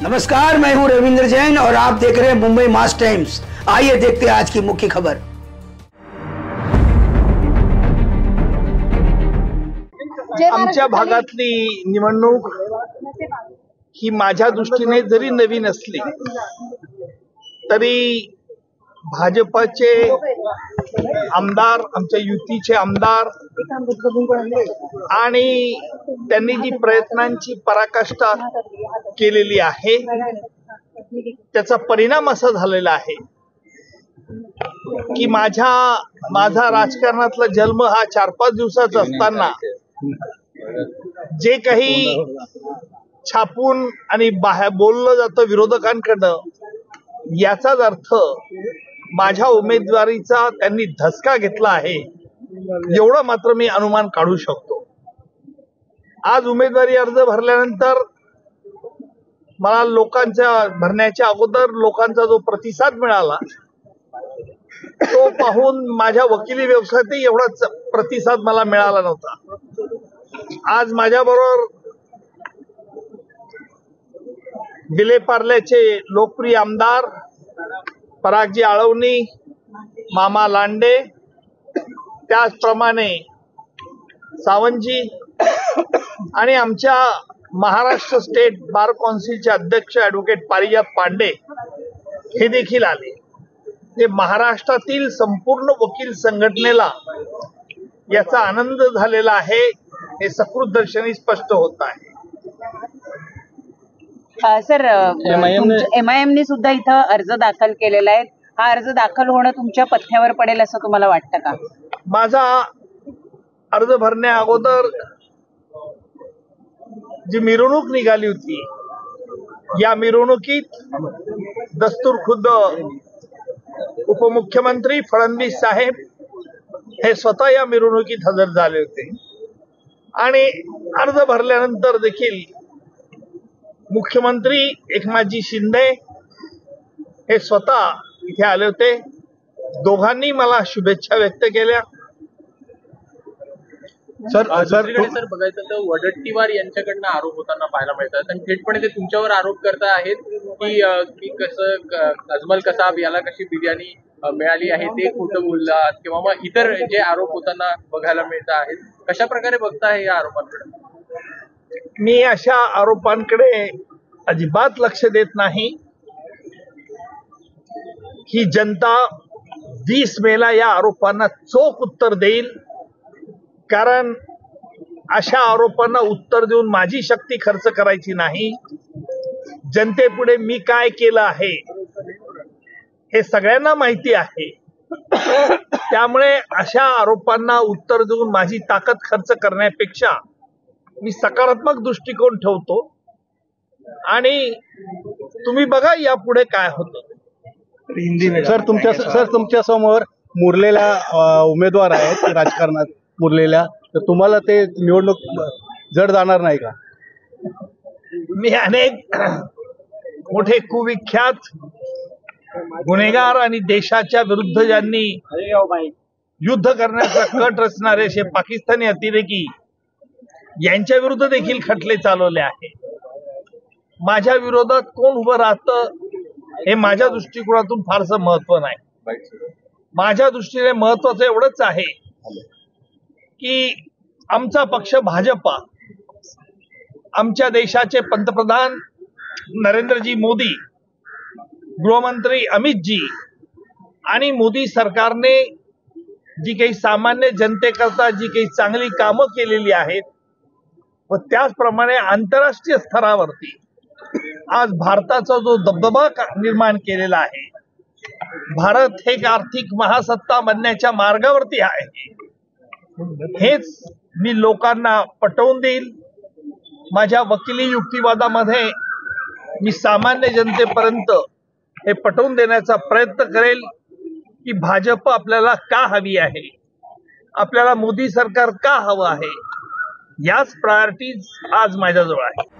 नमस्कार, मैं हूं रविंद्र जैन और आप देख रहे हैं मुंबई मास टाइम्स। आइए देखते हैं आज की मुख्य खबर। आमच्या भागातली निवडणूक ही माझ्या दृष्टीने जरी नवीन असली तरी भाजपचे आमदार, आमच्या युतीचे आमदार आणि त्यांनी जी प्रयत्नांची पराकाष्ठा केलेली आहे त्याचा परिणाम असा झालेला आहे की माझा राजकारणातला जन्म हा 4-5 दिवसाचा असताना जे काही छापून आणि बाहेर बोललं जातं विरोधकांकडनं, याचाच अर्थ माझ्या उमेदवारीचा त्यांनी धसका घेतला आहे एवढं मात्र मी अनुमान काढू शकतो। आज उमेदवारी अर्ज भरल्यानंतर मला लोकांच्या भरण्याच्या अगोदर लोकांचा जो प्रतिसाद मिळाला तो पाहून माझ्या वकिली व्यवसायातही एवढा प्रतिसाद मला मिळाला नव्हता। आज माझ्याबरोबर विलेपार्ल्याचे लोकप्रिय आमदार परागजी आळवणी, मामा लांडे, त्याचप्रमाणे सावंतजी आणि आमच्या महाराष्ट्र स्टेट बार काउन्सिलचे अध्यक्ष ॲडव्होकेट पारिजात पांडे हे देखील आले। हे महाराष्ट्रातील संपूर्ण वकील संघटनेला याचा आनंद झालेला आहे हे सकृतदर्शनी स्पष्ट होत आहे। सर, एमआयएमने सुद्धा इथं अर्ज दाखल केलेला आहे। हा अर्ज दाखल होणं तुमच्या पथ्यावर पडेल असं तुम्हाला वाटतं का? माझा अर्ज भरण्या अगोदर जी मिरवणूक निघाली होती, या मिरवणुकीत दस्तूरखुद्द उपमुख्यमंत्री फडणवीस साहेब हे स्वतः या मिरवणुकीत हजर झाले होते आणि अर्ज भरल्यानंतर देखील मुख्यमंत्री एकनाथजी शिंदे हे स्वतः इथे आले होते। दोघांनी मला शुभेच्छा व्यक्त केल्या। सर बघायचं तर वडट्टीवार यांच्याकडनं आरोप होताना पाहायला मिळतात आणि थेटपणे ते तुमच्यावर आरोप करता आहेत की कसं अजमल कसाब याला कशी बिर्याणी मिळाली आहे ते खोटं बोललात किंवा मग इतर जे आरोप होताना बघायला मिळत आहेत, कशा प्रकारे बघताय या आरोपांकडे? मी अशा आरोपांकडे अजिबात लक्ष देत नाही। ही जनता 20 मेला या आरोपांना चोख उत्तर देईल, कारण अशा आरोपांना उत्तर देऊन माझी शक्ती खर्च करायची नाही। जनतेपुढे मी काय केलं आहे हे सगळ्यांना माहिती आहे, त्यामुळे अशा आरोपांना उत्तर देऊन माझी ताकद खर्च करण्यापेक्षा मी सकारात्मक दृष्टिकोन ठेवतो आणि तुम्ही बघा यापुढे काय होतं। सर तुमच्या समोर मुरलेला उमेदवार आहेत राजकारणात मुरलेल्या, तर तुम्हाला ते निवडणूक जड जाणार नाही का? मी अनेक मोठे कुविख्यात गुन्हेगार आणि देशाच्या विरुद्ध ज्यांनी युद्ध करण्याचा कट रचणारे असे पाकिस्तानी अतिरेकी यांच्या विरुद्ध देखील खटले चालवले आहे। माझ्या विरोधात कोण उभं राहतं हे माझ्या दृष्टिकोनातून फारसं महत्व नाही। माझ्या दृष्टीने महत्वाचं एवढंच आहे की आमचा पक्ष भाजपा, आमच्या देशाचे पंतप्रधान नरेंद्रजी मोदी, गृहमंत्री अमितजी आणि मोदी सरकारने जी काही सामान्य जनतेकरता जी काही चांगली कामं केलेली आहेत व त्याचप्रमाणे आंतरराष्ट्रीय स्तरावरती आज भारताचा जो दबदबा निर्माण केलेला आहे, भारत हे एक आर्थिक महासत्ता बनण्याच्या मार्गावरती आहे, हेच मी लोकांना पटवून देईल। माझ्या वकिली युक्तिवादामध्ये मी सामान्य जनतेपर्यंत हे पटवून देण्याचा प्रयत्न करेल की भाजप आपल्याला का हवी आहे, आपल्याला मोदी सरकार का हवं आहे, याच प्रायोरिटीज आज माझ्याजवळ आहे।